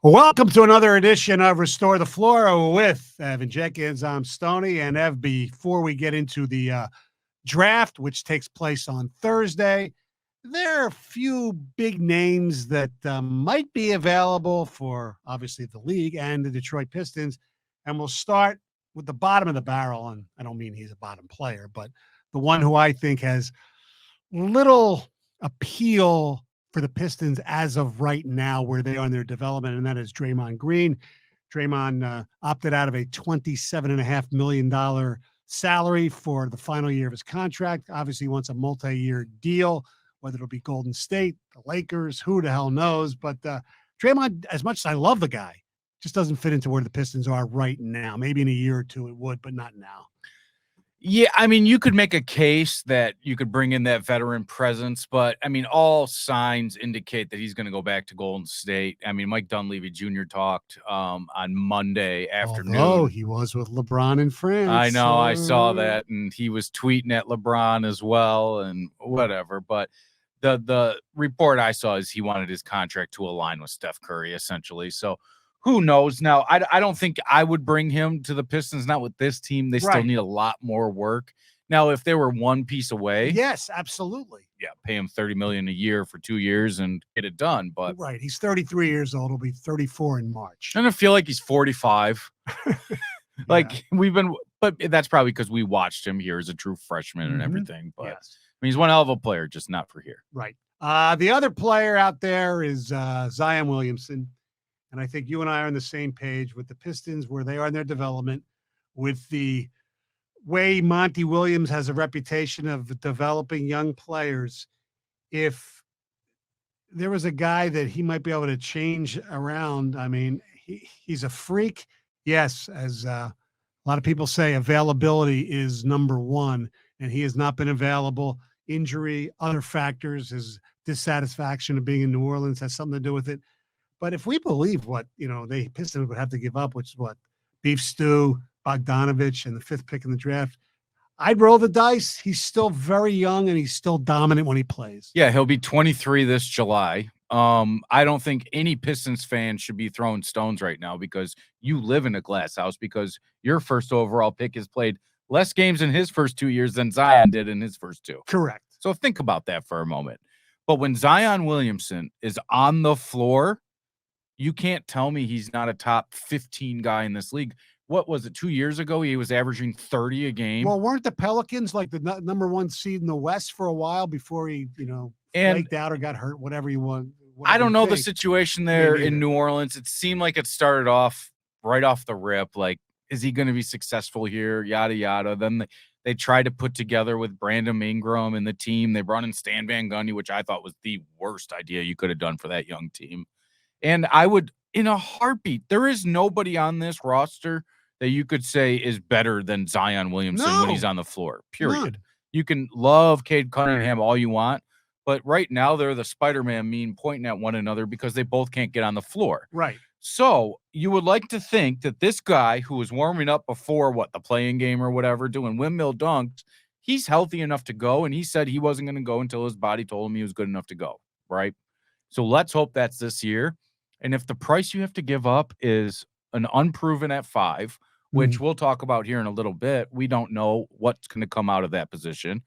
Welcome to another edition of Restore the Floor with Evan Jenkins. I'm Stoney and Ev. Before we get into the draft, which takes place on Thursday, there are a few big names that might be available for, obviously, the league and the Detroit Pistons. And we'll start with the bottom of the barrel. And I don't mean he's a bottom player, but the one who I think has little appeal for the Pistons as of right now, where they are in their development, and that is Draymond Green. Draymond opted out of a $27.5 million salary for the final year of his contract. Obviously, he wants a multi-year deal, whether it'll be Golden State, the Lakers, who the hell knows. But Draymond, as much as I love the guy, just doesn't fit into where the Pistons are right now. Maybe in a year or two it would, but not now. Yeah, I mean, you could make a case that you could bring in that veteran presence, but, I mean, all signs indicate that he's going to go back to Golden State. I mean, Mike Dunleavy Jr. talked on Monday afternoon. Oh, he was with LeBron in France. I know, I saw that, and he was tweeting at LeBron as well and whatever, but the report I saw is he wanted his contract to align with Steph Curry, essentially, so who knows? Now, I don't think I would bring him to the Pistons, not with this team. They still need a lot more work. Now, if they were one piece away. Yes, absolutely. Yeah, pay him $30 million a year for 2 years and get it done. But right, he's 33 years old. He'll be 34 in March. I don't feel like he's 45. Like we've been, but that's probably because we watched him here as a true freshman and everything. But yes. I mean, he's one hell of a player, just not for here. Right. The other player out there is Zion Williamson. And I think you and I are on the same page with the Pistons, where they are in their development, with the way Monty Williams has a reputation of developing young players. If there was a guy that he might be able to change around, I mean, he's a freak. Yes, as a lot of people say, availability is number one, and he has not been available. Injury, other factors, his dissatisfaction of being in New Orleans has something to do with it. But if we believe what, the Pistons would have to give up, which is what, beef stew, Bogdanovich, and the 5th pick in the draft, I'd roll the dice. He's still very young, and he's still dominant when he plays. Yeah, he'll be 23 this July. I don't think any Pistons fan should be throwing stones right now because you live in a glass house, because your first overall pick has played less games in his first 2 years than Zion did in his first 2. Correct. So think about that for a moment. But when Zion Williamson is on the floor, you can't tell me he's not a top 15 guy in this league. What was it, 2 years ago? He was averaging 30 a game. Well, weren't the Pelicans like the number one seed in the West for a while before he, flaked out or got hurt, whatever you want? I don't know the situation there in New Orleans. It seemed like it started off right off the rip. Like, is he going to be successful here? Yada, yada. Then they tried to put together with Brandon Ingram and the team. They brought in Stan Van Gundy, which I thought was the worst idea you could have done for that young team. And I would, in a heartbeat, there is nobody on this roster that you could say is better than Zion Williamson when he's on the floor, period. None. You can love Cade Cunningham all you want, but right now they're the Spider-Man meme pointing at one another because they both can't get on the floor. Right. So you would like to think that this guy who was warming up before, the playing game or whatever, doing windmill dunks, he's healthy enough to go, and he said he wasn't going to go until his body told him he was good enough to go, right? So let's hope that's this year. And if the price you have to give up is an unproven at 5, which we'll talk about here in a little bit, we don't know what's going to come out of that position.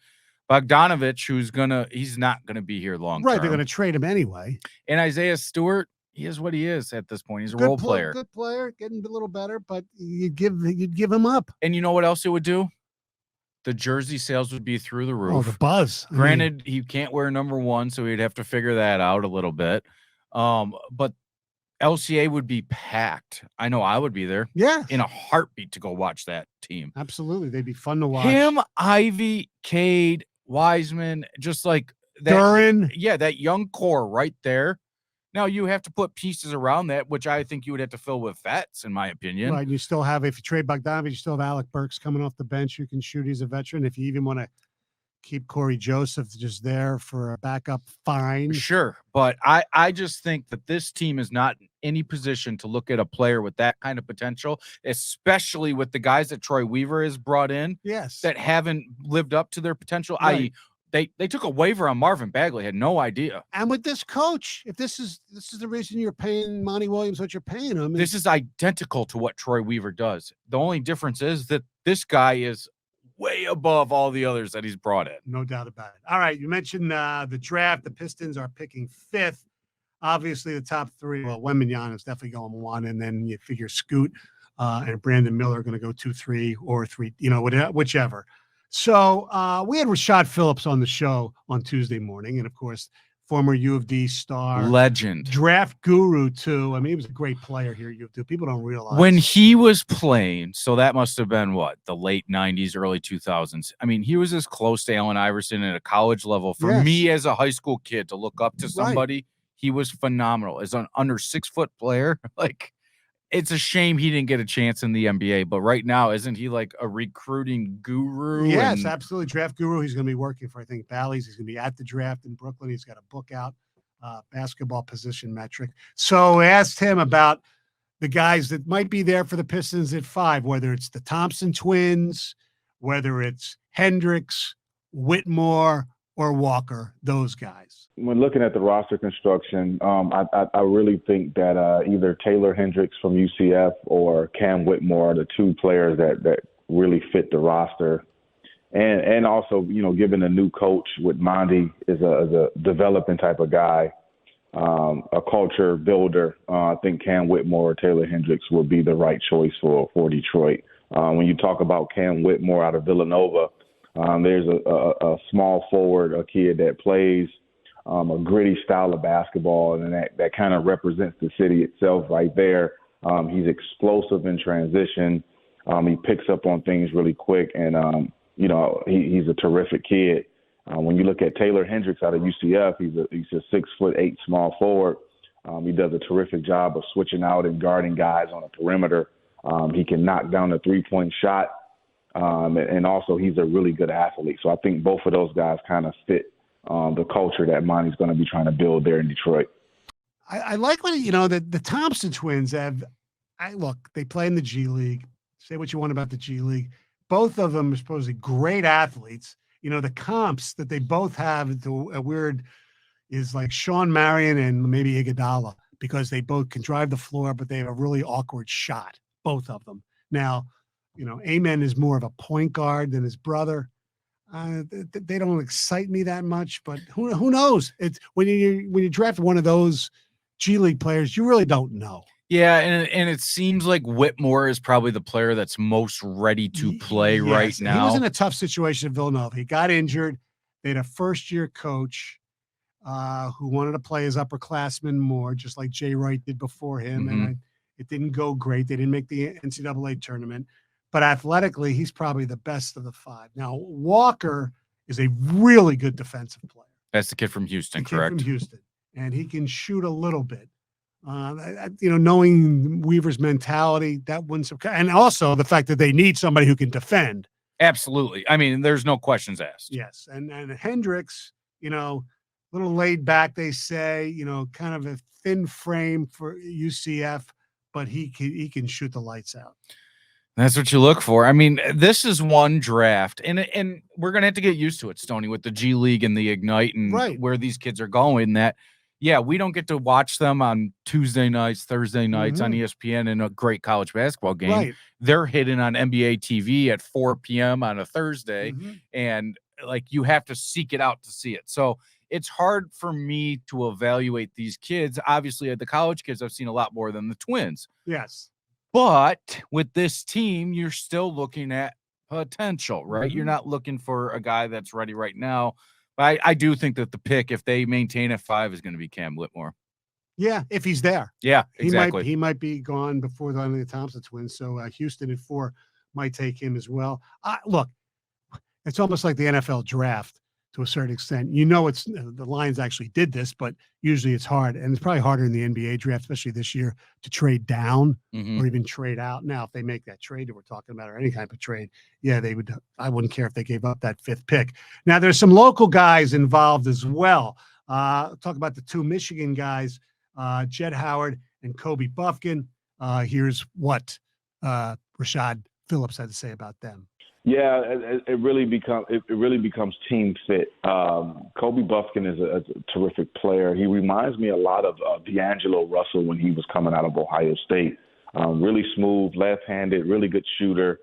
Bogdanovich, he's not going to be here long term. Right, they're going to trade him anyway. And Isaiah Stewart, he is what he is at this point. He's a role player. Good player, getting a little better, but you'd give him up. And you know what else it would do? The jersey sales would be through the roof. Oh, the buzz. Granted, he can't wear number 1, so he'd have to figure that out a little bit. But LCA would be packed. I know I would be there. Yeah. In a heartbeat to go watch that team. Absolutely. They'd be fun to watch. Him, Ivy, Cade, Wiseman, just like that. Duran. Yeah, that young core right there. Now, you have to put pieces around that, which I think you would have to fill with vets, in my opinion. Right. You still have, if you trade Bogdanovich, you still have Alec Burks coming off the bench who can shoot. He's a veteran. If you even want to keep Corey Joseph just there for a backup, fine. Sure. But I just think that this team is not in any position to look at a player with that kind of potential, especially with the guys that Troy Weaver has brought in. Yes. That haven't lived up to their potential, Right. i.e., They took a waiver on Marvin Bagley. Had no idea. And with this coach, if this is the reason you're paying Monty Williams what you're paying him. This is identical to what Troy Weaver does. The only difference is that this guy is way above all the others that he's brought in. No doubt about it. All right, you mentioned the draft. The Pistons are picking 5th. Obviously, the top 3. Well, Wembanyama is definitely going 1, and then you figure Scoot and Brandon Miller are going to go 2, 3, or 3. Whichever. So we had Rashad Phillips on the show on Tuesday morning, and of course, former U of D star, legend, draft guru too. I mean, he was a great player here at U of D. People don't realize when he was playing. So that must have been what, the late 90s, early 2000s. I mean, he was as close to Allen Iverson at a college level. For me as a high school kid to look up to somebody, right. He was phenomenal as an under 6 foot player. Like, it's a shame he didn't get a chance in the NBA, but right now, isn't he like a recruiting guru? Yes, absolutely. Draft guru. He's going to be working for, I think, Bally's. He's going to be at the draft in Brooklyn. He's got a book out, basketball position metric. So I asked him about the guys that might be there for the Pistons at 5, whether it's the Thompson twins, whether it's Hendricks, Whitmore, or Walker, those guys. When looking at the roster construction, I really think that either Taylor Hendricks from UCF or Cam Whitmore are the 2 players that really fit the roster. And also, given a new coach with Monty is a developing type of guy, a culture builder, I think Cam Whitmore or Taylor Hendricks will be the right choice for Detroit. When you talk about Cam Whitmore out of Villanova, there's a small forward, a kid that plays a gritty style of basketball, and that kind of represents the city itself right there. He's explosive in transition. He picks up on things really quick, and, he's a terrific kid. When you look at Taylor Hendricks out of UCF, he's a 6'8" small forward. He does a terrific job of switching out and guarding guys on the perimeter. He can knock down the 3-point shot. And also he's a really good athlete. So I think both of those guys kind of fit the culture that Monty's going to be trying to build there in Detroit. I like when, the Thompson twins have, they play in the G League. Say what you want about the G League. Both of them are supposedly great athletes. The comps that they both have to a weird is like Sean Marion and maybe Iguodala, because they both can drive the floor, but they have a really awkward shot, both of them. Now, Amen is more of a point guard than his brother. They don't excite me that much, but who knows? It's when you draft one of those G League players, you really don't know. Yeah, and it seems like Whitmore is probably the player that's most ready to play right now. He was in a tough situation at Villanova. He got injured. They had a first-year coach who wanted to play his upperclassmen more, just like Jay Wright did before him, and it didn't go great. They didn't make the NCAA tournament. But athletically, he's probably the best of the 5. Now, Walker is a really good defensive player. That's the kid from Houston, correct? From Houston. And he can shoot a little bit. Knowing Weaver's mentality, that wouldn't surprise. And also the fact that they need somebody who can defend. Absolutely. I mean, there's no questions asked. Yes. And Hendricks, a little laid back, they say, kind of a thin frame for UCF, but he can shoot the lights out. That's what you look for. I mean, this is one draft, and we're going to have to get used to it, Stoney, with the G League and the Ignite and where these kids are going, that, we don't get to watch them on Tuesday nights, Thursday nights on ESPN in a great college basketball game. Right. They're hidden on NBA TV at 4 p.m. on a Thursday, and, you have to seek it out to see it. So it's hard for me to evaluate these kids. Obviously, the college kids, I've seen a lot more than the twins. Yes. But with this team, you're still looking at potential, right? You're not looking for a guy that's ready right now. But I do think that the pick, if they maintain at 5, is going to be Cam Whitmore. Yeah, if he's there. Yeah, exactly. He might be gone before the Thompson twins. So Houston at 4 might take him as well. Look, it's almost like the NFL draft to a certain extent. It's the Lions actually did this, but usually it's hard, and it's probably harder in the NBA draft, especially this year, to trade down or even trade out. Now, if they make that trade that we're talking about, or any type of trade, they would. I wouldn't care if they gave up that 5th pick. Now, there's some local guys involved as well. Talk about the 2 Michigan guys, Jed Howard and Kobe Buffkin. Here's what Rashad Phillips had to say about them. Yeah, it really becomes team fit. Kobe Buffkin is a terrific player. He reminds me a lot of D'Angelo Russell when he was coming out of Ohio State. Really smooth, left-handed, really good shooter,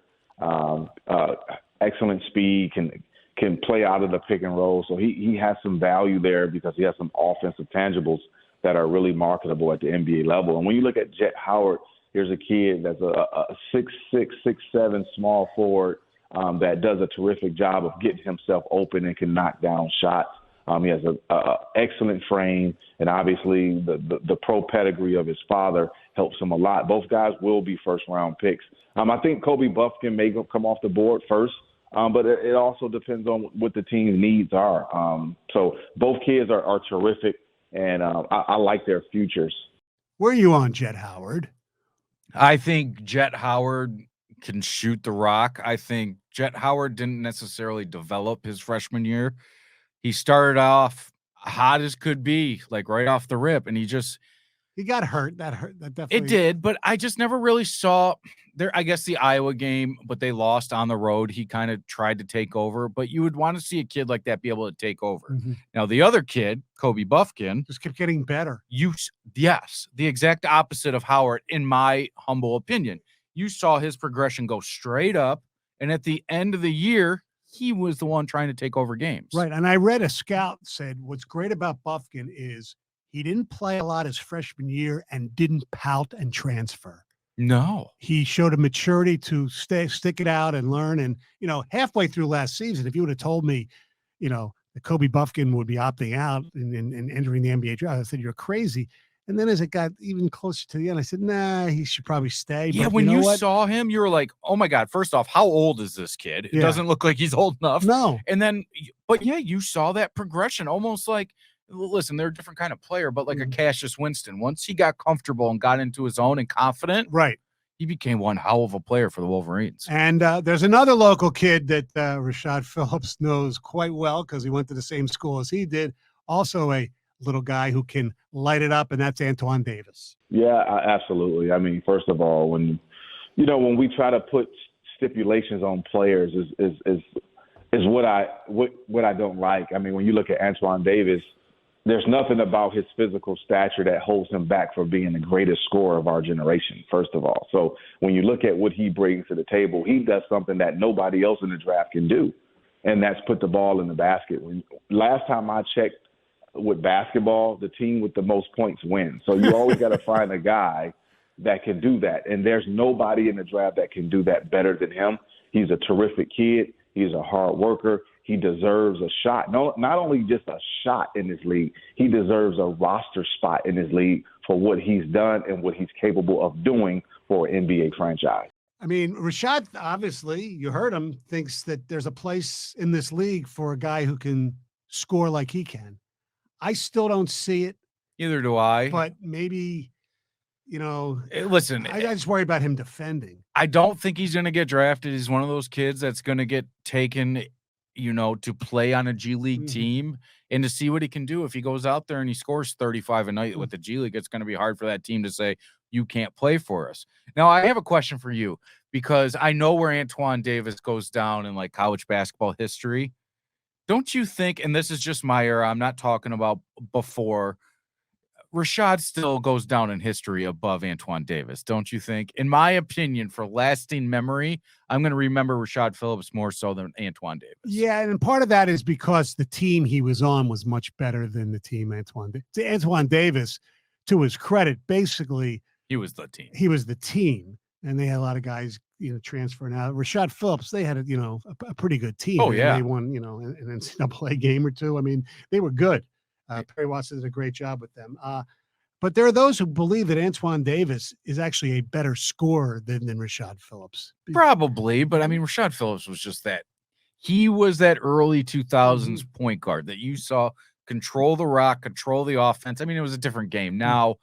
excellent speed, can play out of the pick and roll. So he has some value there because he has some offensive tangibles that are really marketable at the NBA level. And when you look at Jet Howard, here's a kid that's a 6'6", 6'7" small forward that does a terrific job of getting himself open and can knock down shots. He has a excellent frame, and obviously the pro pedigree of his father helps him a lot. Both guys will be first-round picks. I think Kobe Buffkin may come off the board first, but it also depends on what the team's needs are. So both kids are terrific, and I like their futures. Where are you on Jet Howard? I think Jet Howard can shoot the rock. I think Jet Howard didn't necessarily develop his freshman year. He started off hot as could be, like right off the rip, and he got hurt. That hurt. That definitely. It did, but I just never really saw there. I guess the Iowa game, but they lost on the road. He kind of tried to take over, but you would want to see a kid like that be able to take over. Mm-hmm. Now the other kid, Kobe Buffkin, just kept getting better. Yes, the exact opposite of Howard, in my humble opinion. You saw his progression go straight up, and at the end of the year, he was the one trying to take over games. Right, and I read a scout said what's great about Buffkin is he didn't play a lot his freshman year and didn't pout and transfer. No. He showed a maturity to stick it out and learn. And, halfway through last season, if you would have told me, that Kobe Buffkin would be opting out and entering the NBA draft, I said, you're crazy. And then as it got even closer to the end, I said, nah, he should probably stay. Yeah, but when you what? saw him, you were like, oh my God, first off, how old is this kid? It doesn't look like he's old enough. No. And then, but yeah, you saw that progression almost like, listen, they're a different kind of player, but like a Cassius Winston. Once he got comfortable and got into his own and confident, right, he became one hell of a player for the Wolverines. And there's another local kid that Rashad Phillips knows quite well because he went to the same school as he did. Also a little guy who can light it up, and that's Antoine Davis. Yeah, absolutely. I mean, first of all, when we try to put stipulations on players is what I don't like. I mean, when you look at Antoine Davis, there's nothing about his physical stature that holds him back from being the greatest scorer of our generation, first of all. So when you look at what he brings to the table, he does something that nobody else in the draft can do, and that's put the ball in the basket. Last time I checked with basketball, the team with the most points wins. So you always got to find a guy that can do that, and there's nobody in the draft that can do that better than him. He's a terrific kid. He's a hard worker. He deserves a shot. No, not only just a shot in this league, he deserves a roster spot in this league for what he's done and what he's capable of doing for an NBA franchise. I mean, Rashad, obviously, you heard him, thinks that there's a place in this league for a guy who can score like he can. I still don't see it. Neither do I. But maybe, listen, I just worry about him defending. I don't think he's going to get drafted. He's one of those kids that's going to get taken, to play on a G League team and to see what he can do. If he goes out there and he scores 35 a night with the G League, it's going to be hard for that team to say, you can't play for us. Now, I have a question for you because I know where Antoine Davis goes down in like college basketball history. Don't you think, and this is just my era, I'm not talking about before, Rashad still goes down in history above Antoine Davis, don't you think? In my opinion, for lasting memory, I'm going to remember Rashad Phillips more so than Antoine Davis. Yeah, and part of that is because the team he was on was much better than the team Antoine Davis, to his credit, basically, he was the team. He was the team, and they had a lot of guys, transferring out. Rashad Phillips, they had a pretty good team. Oh, yeah. They won, an NCAA game or two. I mean, they were good. Perry Watson did a great job with them. But there are those who believe that Antoine Davis is actually a better scorer than Rashad Phillips. Probably, but I mean, Rashad Phillips was just that. He was that early 2000s point guard that you saw control the rock, control the offense. I mean, it was a different game. Now,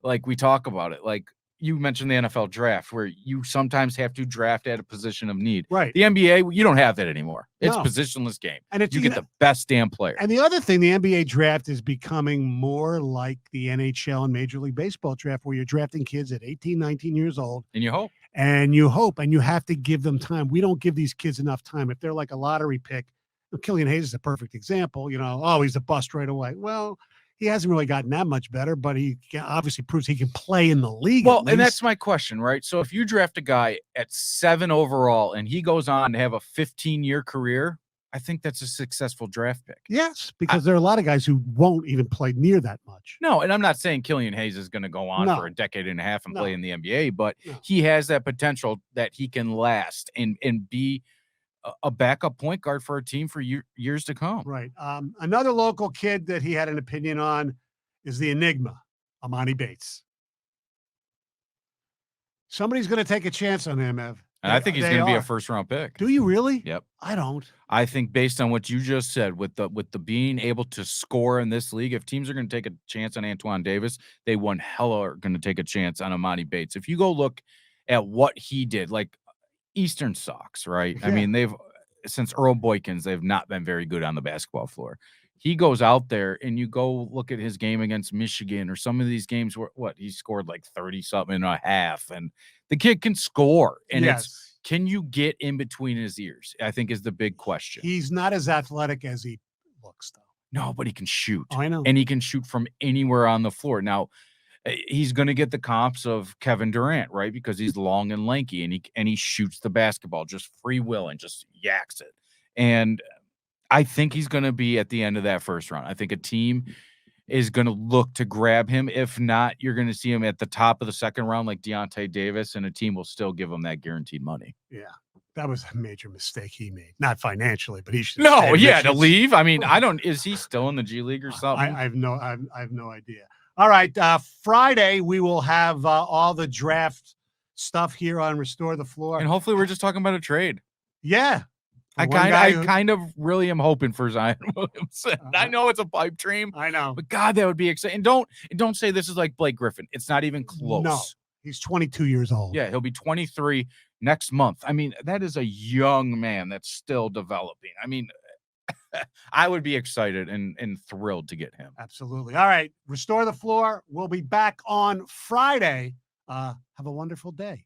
like we talk about it, like you mentioned the NFL draft where you sometimes have to draft at a position of need. Right. The NBA, you don't have that anymore. It's No. positionless game. And You get the best damn player. And the other thing, the NBA draft is becoming more like the NHL and Major League Baseball draft, where you're drafting kids at 18, 19 years old. And you hope. And you hope, and you have to give them time. We don't give these kids enough time. If they're like a lottery pick, Killian Hayes is a perfect example. Oh, he's a bust right away. Well, he hasn't really gotten that much better, but he obviously proves he can play in the league. Well, and that's my question, right? So if you draft a guy at 7 overall and he goes on to have a 15-year career, I think that's a successful draft pick. Yes, because there are a lot of guys who won't even play near that much. No, and I'm not saying Killian Hayes is going to go on for a decade and a half and play in the NBA, but he has that potential that he can last and be a backup point guard for a team for years to come. Right. Another local kid that he had an opinion on is the Enigma, Amani Bates. Somebody's going to take a chance on him, Ev. And I think he's going to be a first-round pick. Do you really? Yep. I don't. I think based on what you just said, with the being able to score in this league, if teams are going to take a chance on Antoine Davis, they one hell are going to take a chance on Amani Bates. If you go look at what he did, like Eastern Sox, right? Yeah. I mean, since Earl Boykins, they've not been very good on the basketball floor. He goes out there and you go look at his game against Michigan or some of these games where he scored like 30-something and a half, and the kid can score. And it's, can you get in between his ears? I think is the big question. He's not as athletic as he looks, though. No, but he can shoot. Oh, I know. And he can shoot from anywhere on the floor. Now, he's going to get the comps of Kevin Durant, right? Because he's long and lanky, and he shoots the basketball just free will and just yaks it. And I think he's going to be at the end of that first round. I think a team is going to look to grab him. If not, you're going to see him at the top of the second round like Deontay Davis, and a team will still give him that guaranteed money. Yeah, that was a major mistake he made. Not financially, but he should. No, yeah, to leave. I mean, is he still in the G League or something? I have no idea. All right, Friday we will have all the draft stuff here on Restore the Floor, and hopefully we're just talking about a trade. Yeah. I kind of really am hoping for Zion Williamson. I know it's a pipe dream. I know. But God, that would be exciting. Don't say this is like Blake Griffin. It's not even close. No, he's 22 years old. Yeah, he'll be 23 next month. I mean, that is a young man that's still developing. I mean, I would be excited and thrilled to get him. Absolutely. All right, Restore the Floor. We'll be back on Friday. Have a wonderful day.